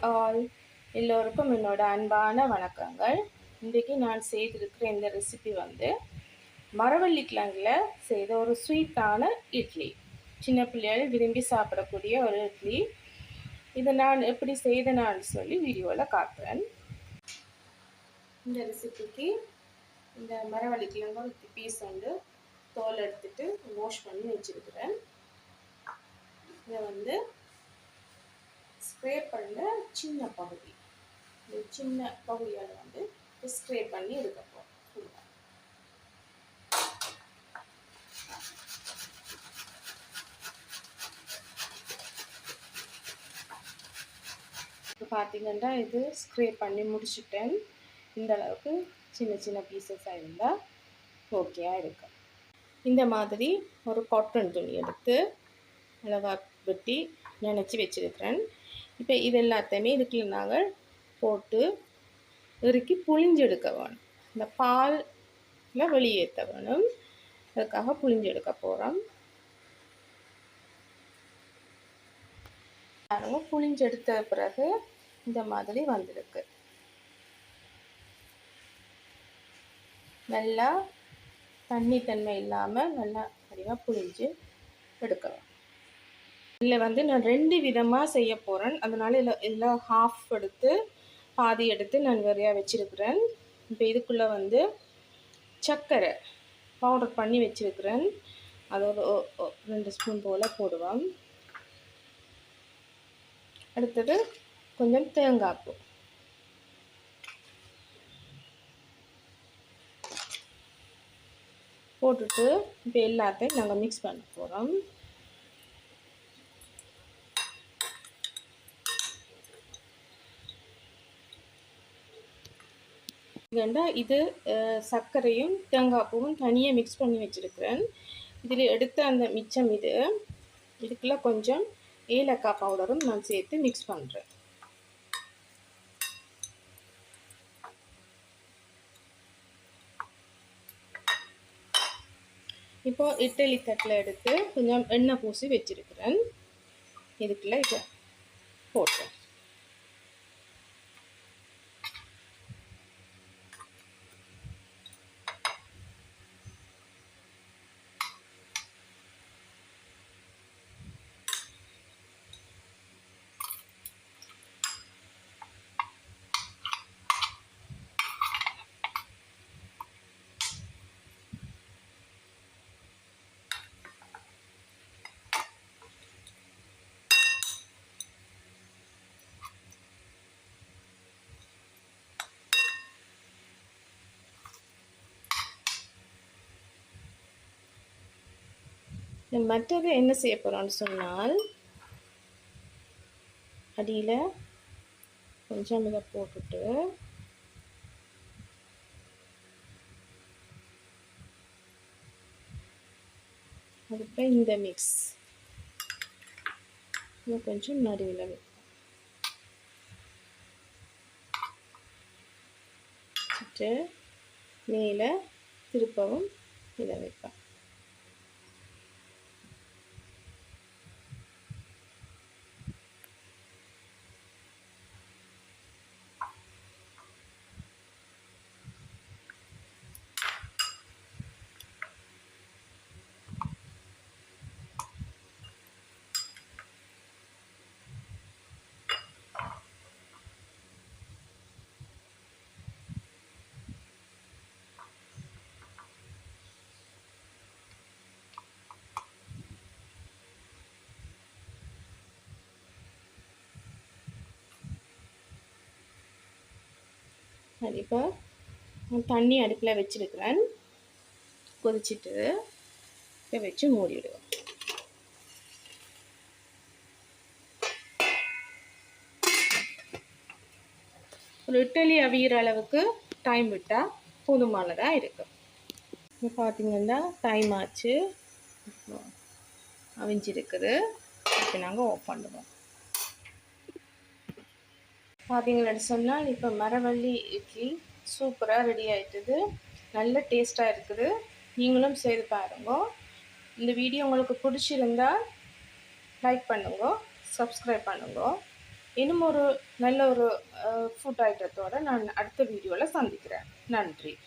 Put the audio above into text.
All, எல்லோருக்கும் என்னோட அன்பான வணக்கங்கள். இன்றைக்கு நான் செய்திருக்கிற இந்த ரெசிபி மரவள்ளி கிழங்கில் செய்த ஒரு ஸ்வீட்டான இட்லி. சின்ன பிள்ளைகள் விரும்பி சாப்பிடக்கூடிய ஒரு இட்லி. இதை நான் எப்படி செய்தேன்னு சொல்லி வீடியோவில் காட்டுறேன். இந்த ரெசிபிக்கு இந்த மரவள்ளி கிழங்கு ஒரு பீஸ் தோல் எடுத்துட்டு வாஷ் பண்ணி வச்சிருக்கிறேன். இதை ஸ்க்ரேப் பண்ண சின்ன பகுதி, இந்த சின்ன பகுதியால் ஸ்க்ரேப் பண்ணி எடுக்கப்போம். இப்போ பார்த்தீங்கன்னா இது ஸ்க்ரேப் பண்ணி முடிச்சுட்டேன். இந்த அளவுக்கு சின்ன சின்ன பீசஸாக இருந்தால் ஓகேயாக இருக்கும். இந்த மாதிரி ஒரு காட்டன் துணி எடுத்து அழகாக வெட்டி நினச்சி வச்சுருக்கிறேன். இப்போ இது எல்லாத்தையுமே இதுக்குள்ள நாங்கள் போட்டு இறுக்கி புழிஞ்செடுக்க வேணும். இந்த பாலில் வெளியேற்ற வேணும். அதுக்காக புழிஞ்செடுக்க போகிறோம். புழிஞ்செடுத்த பிறகு இந்த மாதிரி வந்திருக்கு. நல்லா தண்ணி தன்மை இல்லாமல் நல்லா சரியாக புழிஞ்சு எடுக்கலாம். இதில் நான் 2 விதமாக செய்ய போகிறேன். அதனால் இதில் ஹாஃப் எடுத்து பாதி எடுத்து நான் நிறையா வச்சுருக்கிறேன். இப்போ இதுக்குள்ளே சர்க்கரை பவுடர் பண்ணி வச்சுருக்கிறேன். அது ஒரு 2 ஸ்பூன் போல் போடுவோம். அடுத்தது கொஞ்சம் தேங்காய் பூ போட்டுட்டு இப்போ எல்லாத்தையும் நாங்கள் மிக்ஸ் பண்ண போகிறோம். இது சர்க்கரையும் தேங்காய் பூவும் தனியாக மிக்ஸ் பண்ணி வச்சுருக்கிறேன். இதில் எடுத்த அந்த மிச்சம் இதுக்குள்ளே கொஞ்சம் ஏலக்காய் பவுடரும் நான் சேர்த்து மிக்ஸ் பண்ணுறேன். இப்போ இட்லி தட்டில் எடுத்து கொஞ்சம் எண்ணெய் பூசி வச்சுருக்கிறேன். இதுக்குள்ளே இதை போட்டேன். மற்றது என்ன செய்ய போகிறோம்னு சொன்னால், அடியில் கொஞ்சம் இதை போட்டுட்டு அதுக்கப்புறம் இந்த மிக்ஸ் கொஞ்சம் நடுவில் வச்சுட்டு மேலே திருப்பவும் இதை வைப்பேன். இப்போ தண்ணி அடுப்பில் வச்சுருக்கிறேன். கொதிச்சுட்டு இதை வச்சு மூடிவிடுவோம். ஒரு இட்லி அவிகிற அளவுக்கு டைம் விட்டால் போதுமானதாக இருக்கும். இப்போ பார்த்தீங்கன்னா டைம் ஆச்சு, அவிஞ்சிருக்குது. இப்போ நாங்கள் ஆஃப் பண்ணுவோம். பார்த்தீங்கன்னு சொன்னால் இப்போ மரவள்ளி இட்லி சூப்பராக ரெடி ஆகிட்டுது. நல்ல டேஸ்ட்டாக இருக்குது. நீங்களும் செய்து பாருங்க. இந்த வீடியோ உங்களுக்கு பிடிச்சிருந்தால் லைக் பண்ணுங்க, சப்ஸ்கிரைப் பண்ணுங்க. இன்னும் ஒரு நல்ல ஒரு ஃபுட் ஐட்டத்தோட நான் அடுத்த வீடியோவில் சந்திக்கிறேன். நன்றி.